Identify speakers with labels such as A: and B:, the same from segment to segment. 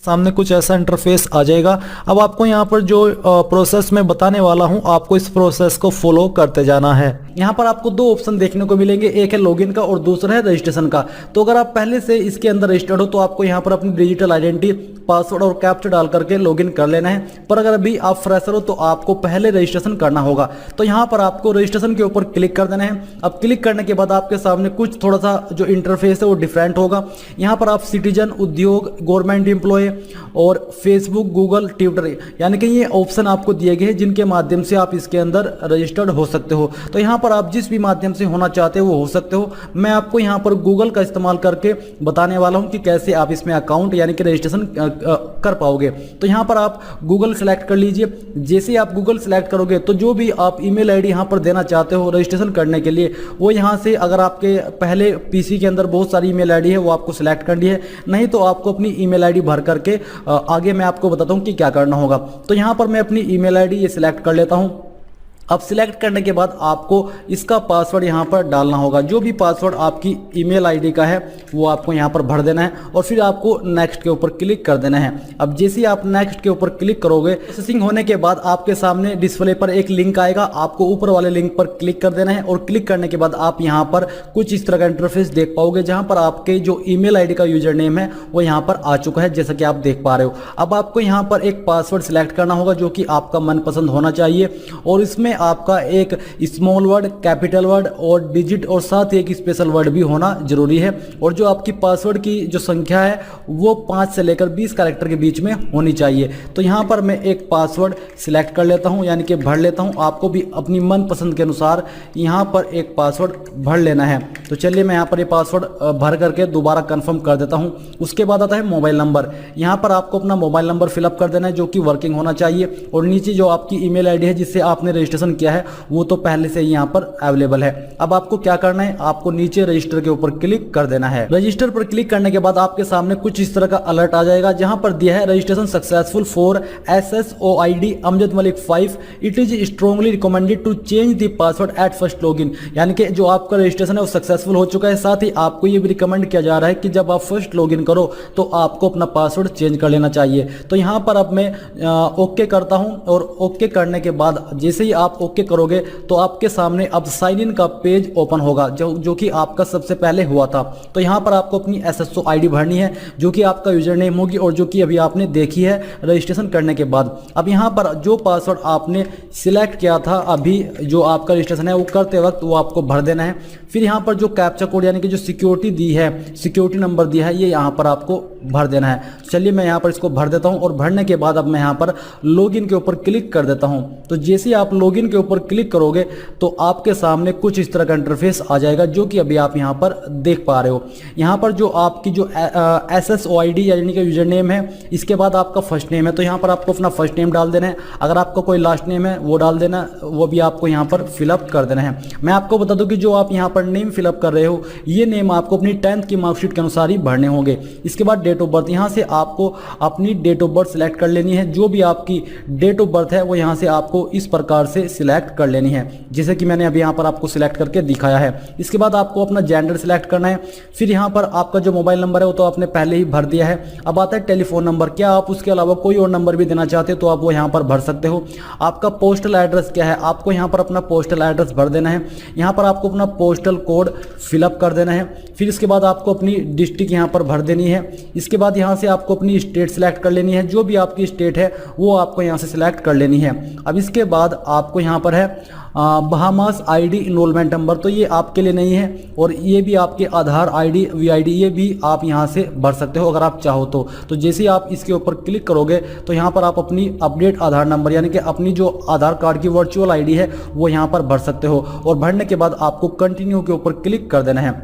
A: सामने कुछ ऐसा इंटरफेस आ जाएगा। अब आपको यहाँ पर जो प्रोसेस मैं बताने वाला हूँ, आपको इस प्रोसेस को फॉलो करते जाना है। यहाँ पर आपको दो ऑप्शन देखने को मिलेंगे, एक है लॉगिन का और दूसरा है रजिस्ट्रेशन का। तो अगर आप पहले से इसके अंदर रजिस्टर्ड हो तो आपको यहाँ पर अपनी डिजिटल आइडेंटिटी, पासवर्ड और कैप्चा डाल करके लॉगिन कर लेना है। पर अगर अभी आप फ्रेशर हो तो आपको पहले रजिस्ट्रेशन करना होगा। तो यहाँ पर आपको रजिस्ट्रेशन के ऊपर क्लिक कर देना है। अब क्लिक करने के बाद आपके सामने कुछ थोड़ा सा जो इंटरफेस है वो डिफरेंट होगा। यहाँ पर आप सिटीजन, उद्योग, गवर्नमेंट एम्प्लॉय और फेसबुक, गूगल, ट्विटर यानी कि ये ऑप्शन आपको दिए गए हैं जिनके माध्यम से आप इसके अंदर रजिस्टर्ड हो सकते हो। तो यहाँ पर आप जिस भी माध्यम से होना चाहते हो वो हो सकते हो। मैं आपको यहाँ पर गूगल का इस्तेमाल करके बताने वाला हूँ कि कैसे आप इसमें अकाउंट यानी कि रजिस्ट्रेशन कर पाओगे। तो यहाँ पर आप गूगल सेलेक्ट कर लीजिए। जैसे ही आप गूगल सेलेक्ट करोगे तो जो भी आप ईमेल आईडी यहाँ पर देना चाहते हो रजिस्ट्रेशन करने के लिए, वो यहाँ से, अगर आपके पहले पीसी के अंदर बहुत सारी ईमेल आईडी है वो आपको सिलेक्ट करनी है, नहीं तो आपको अपनी ईमेल आईडी भर करके आगे मैं आपको बताता हूं कि क्या करना होगा। तो यहां पर मैं अपनी ईमेल आईडी ये सिलेक्ट कर लेता हूं। अब सिलेक्ट करने के बाद आपको इसका पासवर्ड यहाँ पर डालना होगा। जो भी पासवर्ड आपकी ईमेल आईडी का है वो आपको यहाँ पर भर देना है और फिर आपको नेक्स्ट के ऊपर क्लिक कर देना है। अब जैसे ही आप नेक्स्ट के ऊपर क्लिक करोगे, प्रोसेसिंग होने के बाद आपके सामने डिस्प्ले पर एक लिंक आएगा। आपको ऊपर वाले लिंक पर क्लिक कर देना है और क्लिक करने के बाद आप यहाँ पर कुछ इस तरह का इंटरफेस देख पाओगे, जहाँ पर आपके जो ईमेल आईडी का यूजर नेम है वो यहाँ पर आ चुका है, जैसा कि आप देख पा रहे हो। अब आपको यहाँ पर एक पासवर्ड सिलेक्ट करना होगा जो कि आपका मनपसंद होना चाहिए और इसमें आपका एक स्मॉल वर्ड, कैपिटल वर्ड और डिजिट और साथ ही एक स्पेशल वर्ड भी होना जरूरी है। और जो आपकी पासवर्ड की जो संख्या है वो 5 से लेकर 20 कैरेक्टर के बीच में होनी चाहिए। तो यहाँ पर मैं एक पासवर्ड सिलेक्ट कर लेता हूँ यानी कि भर लेता हूँ। आपको भी अपनी मनपसंद के अनुसार यहाँ पर एक पासवर्ड भर लेना है। तो चलिए मैं यहाँ पर ये पासवर्ड भर करके दोबारा कंफर्म कर देता हूँ। उसके बाद आता है मोबाइल नंबर। यहाँ पर आपको अपना मोबाइल नंबर फिलअप कर देना है जो कि वर्किंग होना चाहिए। और नीचे जो आपकी ईमेल आईडी है जिससे आपने रजिस्ट्रेशन किया है वो तो पहले से ही यहाँ पर अवेलेबल है। अब आपको क्या करना है, आपको नीचे रजिस्टर के ऊपर क्लिक कर देना है। रजिस्टर पर क्लिक करने के बाद आपके सामने कुछ इस तरह का अलर्ट आ जाएगा जहां पर दिया है registration successful for SSOID Amjad Malik 5। It is strongly recommended to change the password at first login. यानी कि जो आपका रजिस्ट्रेशन है वो सक्सेसफुल हो चुका है। साथ ही आपको ये भी रिकमेंड किया जा रहा है कि जब आप फर्स्ट लॉगिन करो तो आपको अपना पासवर्ड चेंज कर लेना चाहिए। तो यहाँ पर अब मैं ओके करता हूँ और ओके करने के बाद जैसे ही आप ओके करोगे तो आपके सामने अब साइन इन का पेज ओपन होगा जो कि आपका सबसे पहले हुआ था। तो यहाँ पर आपको अपनी SSO ID भरनी है जो कि आपका यूजर नेम होगी और जो कि अभी आपने देखी है रजिस्ट्रेशन करने के बाद। अब यहाँ पर जो पासवर्ड आपने सिलेक्ट किया था अभी जो आपका रजिस्ट्रेशन है वो करते वक्त, वो आपको भर देना है। फिर यहाँ पर जो कैप्चा कोड यानी कि जो सिक्योरिटी दी है, सिक्योरिटी नंबर दिया है, ये यहाँ पर आपको भर देना है। चलिए मैं यहाँ पर इसको भर देता हूँ और भरने के बाद अब मैं यहाँ पर लॉगिन के ऊपर क्लिक कर देता हूँ। तो जैसे ही आप लॉगिन के ऊपर क्लिक करोगे तो आपके सामने कुछ इस तरह का इंटरफेस आ जाएगा जो कि अभी आप यहाँ पर देख पा रहे हो। यहाँ पर जो आपकी जो SSOID यानी कि यूजर नेम है, इसके बाद आपका फर्स्ट नेम है। तो यहाँ पर आपको अपना फर्स्ट नेम डाल देना है। अगर आपका कोई लास्ट नेम है वो डाल देना, वो भी आपको यहाँ पर फिलअप कर देना है। मैं आपको बता दूं कि जो आप यहाँ पर नेम फिलअप कर रहे हो ये नेम आपको अपनी 10th की मार्कशीट के अनुसार ही भरने होंगे। इसके बाद डेट ऑफ बर्थ, यहाँ से आपको अपनी डेट ऑफ बर्थ सिलेक्ट कर लेनी है। जो भी आपकी डेट ऑफ बर्थ है वो यहाँ से आपको इस प्रकार से सिलेक्ट कर लेनी है जैसे कि मैंने अभी यहाँ पर आपको सिलेक्ट करके दिखाया है। इसके बाद आपको अपना जेंडर सिलेक्ट करना है। फिर यहाँ पर आपका जो मोबाइल नंबर है वो तो आपने पहले ही भर दिया है। अब आता है टेलीफोन नंबर। क्या आप उसके अलावा कोई और नंबर भी देना चाहते हो तो आप वो यहाँ पर भर सकते हो। आपका पोस्टल एड्रेस क्या है, आपको यहाँ पर अपना पोस्टल एड्रेस भर देना है। यहाँ पर आपको अपना पोस्टल कोड फिलअप कर देना है। फिर इसके बाद आपको अपनी डिस्ट्रिक्ट यहाँ पर भर देनी है। इसके बाद यहाँ से आपको अपनी स्टेट सिलेक्ट कर लेनी है। जो भी आपकी स्टेट है वो आपको यहाँ से सिलेक्ट कर लेनी है। अब इसके बाद आपको यहाँ पर है बहामास ID इनरोलमेंट नंबर। तो ये आपके लिए नहीं है और ये भी आपके आधार ID VID ये भी आप यहाँ से भर सकते हो अगर आप चाहो तो जैसे ही आप इसके ऊपर क्लिक करोगे तो यहाँ पर आप अपनी अपडेट आधार नंबर यानी कि अपनी जो आधार कार्ड की वर्चुअल ID है वो यहाँ पर भर सकते हो। और भरने के बाद आपको कंटिन्यू के ऊपर क्लिक कर देना है।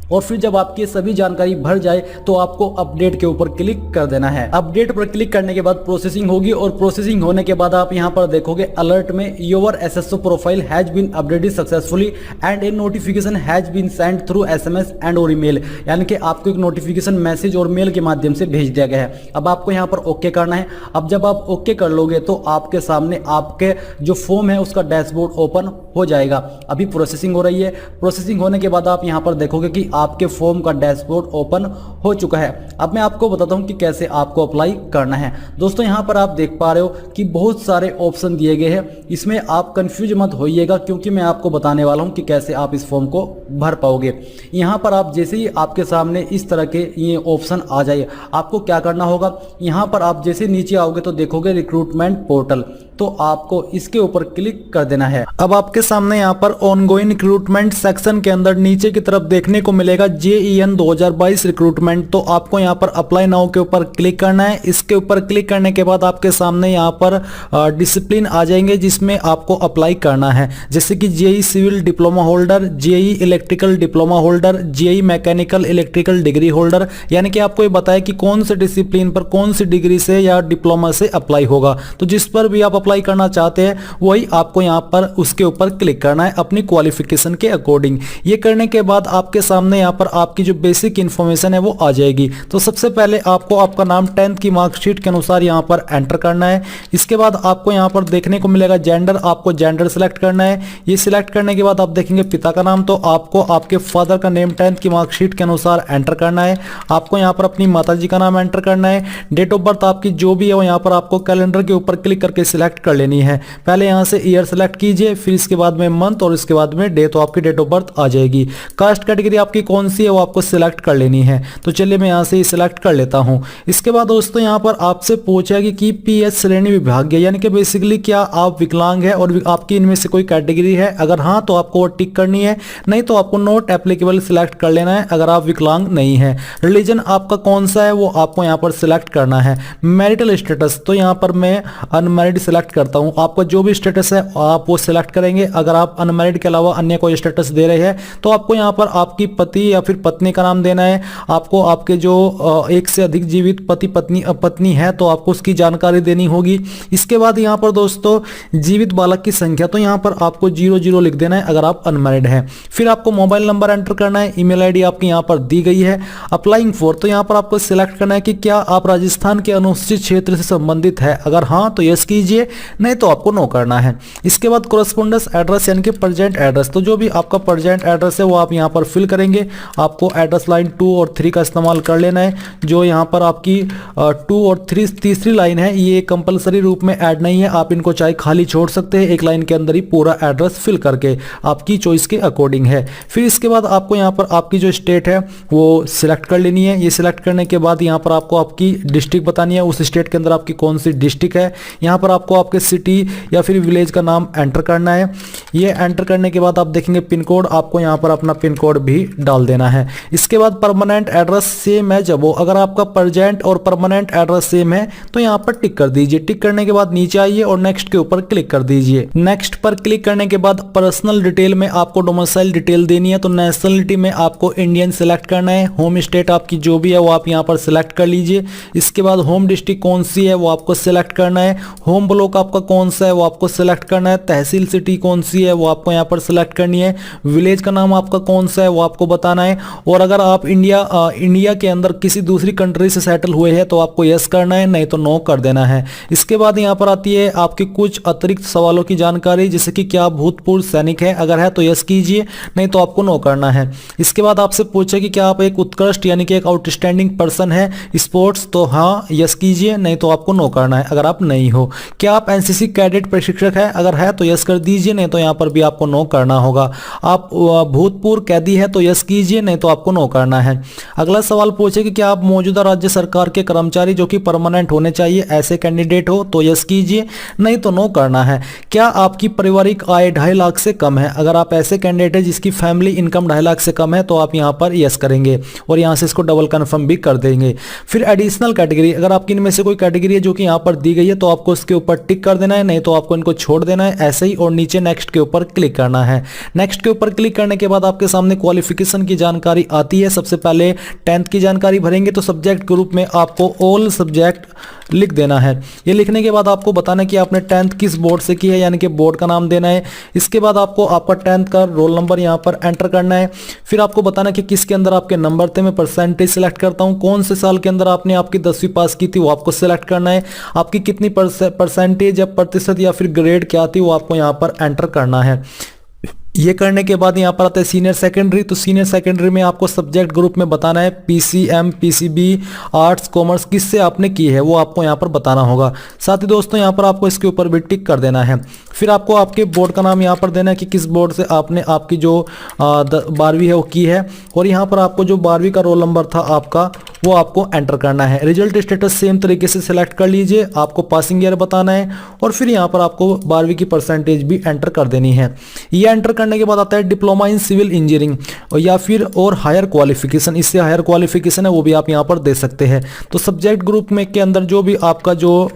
A: और फिर जब आपकी सभी जानकारी भर जाए तो आपको अपडेट के ऊपर क्लिक कर देना है। अपडेट पर क्लिक करने के बाद प्रोसेसिंग होगी और प्रोसेसिंग होने के बाद आप यहां पर देखोगे अलर्ट में your SSO profile has been updated successfully and a notification has been send through SMS and और ईमेल। यानी कि आपको एक नोटिफिकेशन मैसेज और मेल के माध्यम से भेज दिया गया है। अब आपको यहाँ पर ओके करना है। अब जब आप ओके कर लोगे तो आपके सामने आपके जो फॉर्म है उसका डैशबोर्ड ओपन हो जाएगा। अभी प्रोसेसिंग हो रही है। प्रोसेसिंग होने के बाद आप यहाँ पर देखोगे कि आपके फॉर्म का डैशबोर्ड ओपन हो चुका है। अब मैं आपको बताता हूं कि कैसे आपको अप्लाई करना है। दोस्तों यहां पर आप देख पा रहे हो कि बहुत सारे ऑप्शन दिए गए हैं, इसमें आप कंफ्यूज मत होइएगा क्योंकि मैं आपको बताने वाला हूं कि कैसे आप इस फॉर्म को भर पाओगे। यहां पर आप जैसे ही आपके सामने इस तरह के ये ऑप्शन आ जाए, आपको क्या करना होगा, यहां पर आप जैसे नीचे आओगे तो देखोगे रिक्रूटमेंट पोर्टल, तो आपको इसके ऊपर क्लिक कर देना है। अब आपके सामने यहाँ पर ऑनगोइंग रिक्रूटमेंट सेक्शन के अंदर नीचे की तरफ देखने को मिलेगा JEN 2022 रिक्रूटमेंट, तो आपको यहाँ पर अप्लाई नाउ के ऊपर क्लिक करना है। इसके ऊपर क्लिक करने के बाद आपके सामने यहाँ पर डिसिप्लिन आ जाएंगे जिसमें आपको अप्लाई करना है, जैसे कि JEE civil diploma holder, JEE electrical diploma holder, JEE mechanical electrical degree holder, यानी कि आपको ये बताया कि कौन से डिसिप्लिन पर कौन सी डिग्री से या डिप्लोमा से अप्लाई होगा। तो जिस पर भी आप अप्लाई करना चाहते हैं वही आपको यहाँ पर उसके ऊपर क्लिक करना है अपनी क्वालिफिकेशन के अकॉर्डिंग। ये करने के बाद आपके सामने यहाँ पर आपकी जो बेसिक इंफॉर्मेशन है वो आ जाएगी। तो सबसे पहले आपको आपका नाम 10th की मार्कशीट के अनुसार यहाँ पर एंटर करना है। इसके बाद आपको यहाँ पर देखने को मिलेगा जेंडर, आपको जेंडर सिलेक्ट करना है। ये सिलेक्ट करने के बाद आप देखेंगे पिता का नाम, तो आपको आपके फादर का नेम 10th की मार्कशीट के अनुसार एंटर करना है। आपको यहाँ पर अपनी माता जी का नाम एंटर करना है। डेट ऑफ बर्थ आपकी जो भी है वो यहाँ पर आपको कैलेंडर के ऊपर क्लिक करके सिलेक्ट कर लेनी है। पहले यहाँ से ईयर सेलेक्ट कीजिए, फिर इसके बाद में मंथ और इसके बाद में डे, तो आपकी डेट ऑफ बर्थ आ जाएगी। कास्ट कैटेगरी आपकी कौन सी है वो आपको सिलेक्ट कर लेनी है। तो चलिए मैं यहाँ से सिलेक्ट कर लेता हूँ। इसके बाद दोस्तों यहाँ पर आपसे पूछेगा कि PS श्रेणी विभाग, यानी कि बेसिकली क्या आप विकलांग है और आपकी इनमें से कोई कैटेगरी है। अगर हाँ तो आपको वो टिक करनी है, नहीं तो आपको नॉट एप्लीकेबल सिलेक्ट कर लेना है अगर आप विकलांग नहीं है। रिलीजन आपका कौन सा है वो आपको यहाँ पर सिलेक्ट करना है। मैरिटल स्टेटस, तो यहाँ पर मैं अनमैरिड सिलेक्ट करता हूँ। आपका जो भी स्टेटस है आप वो सिलेक्ट करेंगे। अगर आप अनमैरिड के अलावा अन्य कोई स्टेटस दे रहे हैं तो आपको यहाँ पर आपकी पति या फिर पत्नी का नाम देना है। आपको आपके जो एक से अधिक जीवित पति पत्नी है तो आपको उसकी जानकारी देनी होगी। इसके बाद यहाँ पर दोस्तों जीवित बालक की संख्या, तो यहाँ पर आपको 00 लिख देना है अगर आप अनमैरिड हैं। फिर आपको मोबाइल नंबर एंटर करना है। ईमेल आईडी आपकी यहाँ पर दी गई है। अप्लाइंग फॉर, तो यहाँ पर आपको सिलेक्ट करना है कि क्या आप राजस्थान के अनुसूचित क्षेत्र से संबंधित है। अगर हाँ तो यस कीजिए, नहीं तो आपको नो करना है। इसके बाद कोरेस्पोंडेंस एड्रेस यानी कि प्रेजेंट एड्रेस, तो जो भी आपका प्रेजेंट एड्रेस है वो आप यहाँ पर फिल करेंगे। आपको एड्रेस लाइन 2 और 3 का इस्तेमाल कर लेना है। जो यहाँ पर आपकी 2 और 3 तीसरी लाइन है ये कंपलसरी रूप में ऐड नहीं है, आप इनको चाहे खाली छोड़ सकते हैं। एक लाइन के अंदर ही पूरा एड्रेस फिल करके आपकी चॉइस के अकॉर्डिंग है। फिर इसके बाद आपको यहाँ पर आपकी जो स्टेट है वो सिलेक्ट कर लेनी है। ये सिलेक्ट करने के बाद यहाँ पर आपको आपकी डिस्ट्रिक्ट बतानी है, उस स्टेट के अंदर आपकी कौन सी डिस्ट्रिक्ट है। यहाँ पर आपको आपके सिटी या फिर विलेज का नाम एंटर करना है। ये एंटर करने के बाद आप देखेंगे पिन कोड, आपको यहाँ पर अपना पिन कोड भी डाल देना है। इसके बाद परमानेंट एड्रेस सेम है जब हो, अगर आपका प्रेजेंट और परमानेंट एड्रेस सेम है तो यहाँ पर टिक कर दीजिए। टिक करने के बाद नीचे आइए और नेक्स्ट के ऊपर क्लिक कर दीजिए। नेक्स्ट पर क्लिक करने के बाद पर्सनल डिटेल में आपको डोमिसाइल डिटेल देनी है, तो नेशनलिटी में आपको इंडियन सिलेक्ट करना है। होम स्टेट आपकी जो भी है वो आप यहाँ पर सिलेक्ट कर लीजिए। इसके बाद होम डिस्ट्रिक्ट कौन सी है वो आपको सिलेक्ट करना है। होम ब्लॉक आपका कौन सा है वो आपको सिलेक्ट करना है। तहसील सिटी कौन सी है वो आपको यहाँ पर सिलेक्ट करनी है। विलेज का नाम आपका कौन सा है वो आपको बताना है। और अगर आप इंडिया के अंदर किसी दूसरी कंट्री से सेटल हुए हैं तो आपको यस करना है, नहीं तो नो कर देना है। इसके बाद यहाँ पर आती है आपकी कुछ अतिरिक्त सवालों की जानकारी, जैसे कि क्या भूतपूर्व सैनिक है, अगर है तो यस कीजिए, नहीं तो आपको नो करना है। इसके बाद आपसे पूछे कि क्या आप एक उत्कृष्ट यानी कि एक आउटस्टैंडिंग पर्सन है स्पोर्ट्स, तो हाँ यस कीजिए, नहीं तो आपको नो करना है अगर आप नहीं हो। क्या आप एनसीसी कैडेट प्रशिक्षक है, अगर है तो यस कर दीजिए, नहीं तो यहाँ पर भी आपको नो करना होगा। आप भूतपूर्व कैदी है तो यस कीजिए, नहीं तो आपको नो करना है। अगला सवाल पूछे कि क्या आप मौजूदा राज्य सरकार के कर्मचारी जो कि परमानेंट होने चाहिए ऐसे कैंडिडेट हो, तो यस कीजिए, नहीं तो नो करना है। क्या आपकी पारिवारिक आय 2.5 लाख से कम है, अगर आप ऐसे कैंडिडेट है जिसकी फैमिली इनकम 2.5 लाख से कम है तो आप यहाँ पर यस करेंगे और यहाँ से इसको डबल कंफर्म भी कर देंगे। फिर एडिशनल कैटेगरी, अगर आपकी इनमें से कोई कैटेगरी है जो कि यहाँ पर दी गई है तो आपको इसके ऊपर टिक कर देना है, नहीं तो आपको इनको छोड़ देना है ऐसे ही, और नीचे नेक्स्ट के ऊपर क्लिक करना है। नेक्स्ट के ऊपर क्लिक करने के बाद आपके सामने क्वालिफिकेशन की जानकारी आती है। सबसे पहले 10th की जानकारी भरेंगे, तो सब्जेक्ट ग्रुप में आपको ऑल सब्जेक्ट लिख देना है। ये लिखने के बाद आपको बताना कि आपने 10th किस बोर्ड से की है, यानी कि बोर्ड का नाम देना है। इसके बाद आपको आपका 10th का रोल नंबर यहाँ पर एंटर करना है। फिर आपको बताना कि किसके अंदर आपके नंबर थे, मैं परसेंटेज सिलेक्ट करता हूँ। कौन से साल के अंदर आपने आपकी 10वीं पास की थी वो आपको सिलेक्ट करना है। आपकी कितनी परसेंटेज या प्रतिशत या फिर ग्रेड क्या थी वो आपको यहाँ पर एंटर करना है। ये करने के बाद यहाँ पर आता है सीनियर सेकेंडरी। तो सीनियर सेकेंडरी में आपको सब्जेक्ट ग्रुप में बताना है पीसीएम, पीसीबी, आर्ट्स, कॉमर्स किससे आपने की है वो आपको यहाँ पर बताना होगा। साथ ही दोस्तों यहाँ पर आपको इसके ऊपर भी टिक कर देना है। फिर आपको आपके बोर्ड का नाम यहाँ पर देना है कि किस बोर्ड से आपने आपकी जो 12वीं है वो की है, और यहाँ पर आपको जो 12वीं का रोल नंबर था आपका वो आपको एंटर करना है। रिजल्ट स्टेटस सेम तरीके से सिलेक्ट कर लीजिए, आपको पासिंग ईयर बताना है और फिर यहाँ पर आपको 12वीं की परसेंटेज भी एंटर कर देनी है। ये एंटर करने के बाद आता है डिप्लोमा इन सिविल इंजीनियरिंग या फिर और हायर क्वालिफिकेशन। इससे हायर क्वालिफिकेशन है वो भी आप यहाँ पर दे सकते हैं। तो सब्जेक्ट ग्रुप में के अंदर जो भी आपका जो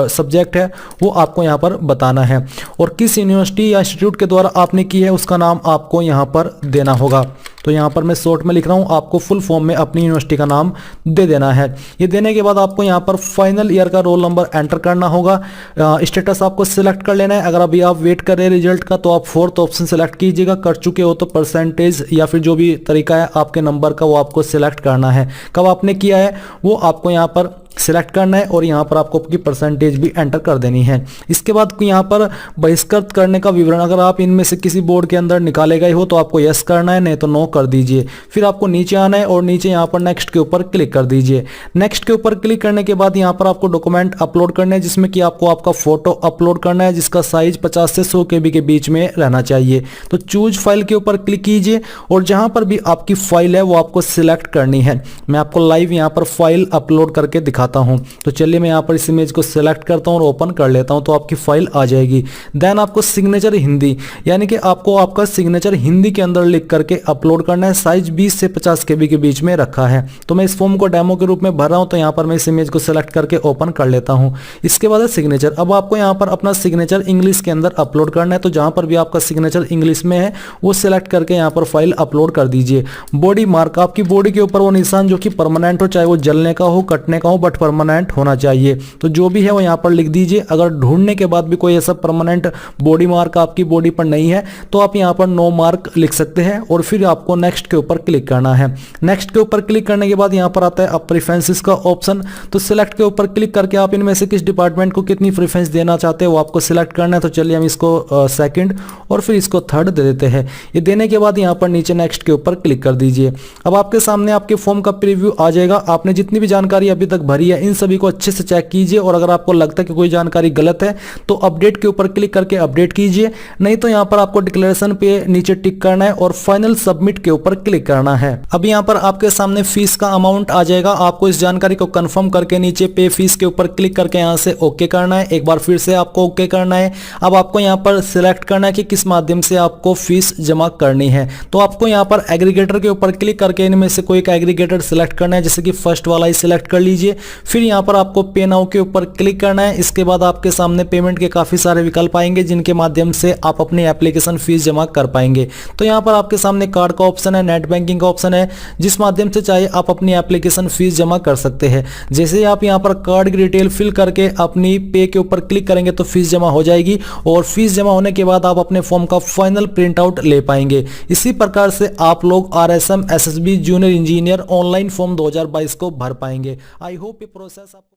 A: सब्जेक्ट है वो आपको यहाँ पर बताना है, और किस यूनिवर्सिटी या इंस्टीट्यूट के द्वारा आपने की है उसका नाम आपको यहाँ पर देना होगा। तो यहाँ पर मैं शॉर्ट में लिख रहा हूँ, आपको फुल फॉर्म में अपनी यूनिवर्सिटी का नाम दे देना है। ये देने के बाद आपको यहाँ पर फाइनल ईयर का रोल नंबर एंटर करना होगा। स्टेटस आपको सिलेक्ट कर लेना है। अगर अभी आप वेट कर रहे हैं रिजल्ट का तो आप 4th ऑप्शन सिलेक्ट कीजिएगा। कर चुके हो तो परसेंटेज या फिर जो भी तरीका है आपके नंबर का वो आपको सिलेक्ट करना है। कब आपने किया है वो आपको यहाँ पर सिलेक्ट करना है और यहाँ पर आपको आपकी परसेंटेज भी एंटर कर देनी है। इसके बाद यहाँ पर बहिष्कृत करने का विवरण, अगर आप इनमें से किसी बोर्ड के अंदर निकाले गए हो तो आपको यस करना है, नहीं तो नो कर दीजिए। फिर आपको नीचे आना है और नीचे यहाँ पर नेक्स्ट के ऊपर क्लिक कर दीजिए। नेक्स्ट के ऊपर क्लिक करने के बाद यहाँ पर आपको डॉक्यूमेंट अपलोड करना है, जिसमें कि आपको आपका फोटो अपलोड करना है, जिसका साइज 50 से 100 KB के बीच में रहना चाहिए। तो चूज फाइल के ऊपर क्लिक कीजिए और जहां पर भी आपकी फाइल है वो आपको सिलेक्ट करनी है। मैं आपको लाइव यहाँ पर फाइल अपलोड करके दिखाता हूं। तो चलिए मैं यहाँ पर इस इमेज को सिलेक्ट करता हूं और ओपन कर लेता हूं, तो आपकी फाइल आ जाएगी। देन आपको सिग्नेचर हिंदी, यानी कि आपको आपका सिग्नेचर हिंदी के अंदर लिख करके अपलोड करना है। साइज 20 से 50 KB के बीच में रखा है। तो मैं इस फॉर्म को डेमो के रूप में भर रहा हूं, तो यहाँ पर मैं इस इमेज को सिलेक्ट करके ओपन कर लेता हूं। इसके बाद है सिग्नेचर। अब आपको यहाँ पर अपना सिग्नेचर इंग्लिश के अंदर अपलोड करना है। तो जहां पर भी आपका सिग्नेचर इंग्लिश में है वो सिलेक्ट करके यहाँ पर फाइल अपलोड कर दीजिए। बॉडी मार्क, आपकी बॉडी के ऊपर वो निशान जो कि परमानेंट हो, चाहे वो जलने का हो, कटने का हो, बट परमानेंट होना चाहिए। तो जो भी है वो यहाँ पर लिख दीजिए। अगर ढूंढने के बाद भी कोई ऐसा परमानेंट बॉडी मार्क आपकी बॉडी पर नहीं है तो आप यहाँ पर नो मार्क लिख सकते हैं और फिर आपको नेक्स्ट के ऊपर क्लिक करना है। नेक्स्ट के ऊपर क्लिक करने के बाद यहाँ पर आता है अब प्रेफरेंसेस का ऑप्शन। तो सिलेक्ट के ऊपर क्लिक करके आप इनमें से किस डिपार्टमेंट को कितनी प्रेफरेंस देना चाहते हैं वो आपको सिलेक्ट करना है। तो चलिए हम इसको सेकंड और फिर इसको थर्ड दे देते हैं। ये देने के बाद यहाँ पर नीचे नेक्स्ट के ऊपर क्लिक कर दीजिए। अब आपके सामने आपके फॉर्म का प्रीव्यू आ जाएगा। आपने जितनी भी जानकारी अभी तक भरी है इन सभी को अच्छे से चेक कीजिए, और अगर आपको लगता है कि कोई जानकारी गलत है तो अपडेट के ऊपर क्लिक करके अपडेट कीजिए, नहीं तो यहाँ पर आपको डिक्लेरेशन पे नीचे टिक करना है और फाइनल सबमिट के ऊपर क्लिक करना है। अब यहाँ पर आपके सामने फीस का अमाउंट आ जाएगा। आपको इस जानकारी को कंफर्म करके नीचे पे फीस के ऊपर क्लिक करके यहाँ से ओके करना है। एक बार फिर से आपको ओके करना है। अब आपको यहाँ पर सिलेक्ट करना है कि किस माध्यम से आपको फीस जमा करनी है। तो आपको यहाँ पर एग्रीगेटर के ऊपर क्लिक करके इनमें से कोई एक एग्रीगेटर सिलेक्ट करना है, जैसे कि फर्स्ट वाला ही सिलेक्ट कर लीजिए। फिर यहाँ पर आपको पे नाउ के ऊपर क्लिक करना है। इसके बाद आपके सामने पेमेंट के काफी सारे विकल्प आएंगे जिनके माध्यम से आप अपनी एप्लीकेशन फीस जमा कर पाएंगे। तो यहाँ पर आपके सामने कार्ड का ऑप्शन है, नेट बैंकिंग का ऑप्शन है, जिस माध्यम से चाहे आप अपनी एप्लीकेशन फीस जमा कर सकते हैं। जैसे ही आप यहाँ पर कार्ड की डिटेल फिल करके अपनी पे के ऊपर क्लिक करेंगे तो फीस जमा हो जाएगी, और फीस जमा होने के बाद आप अपने फॉर्म का फाइनल प्रिंट आउट ले पाएंगे। इसी प्रकार से आप लोग RSM SSB junior engineer online form 2022 को भर पाएंगे। आई होप ये प्रोसेस आपको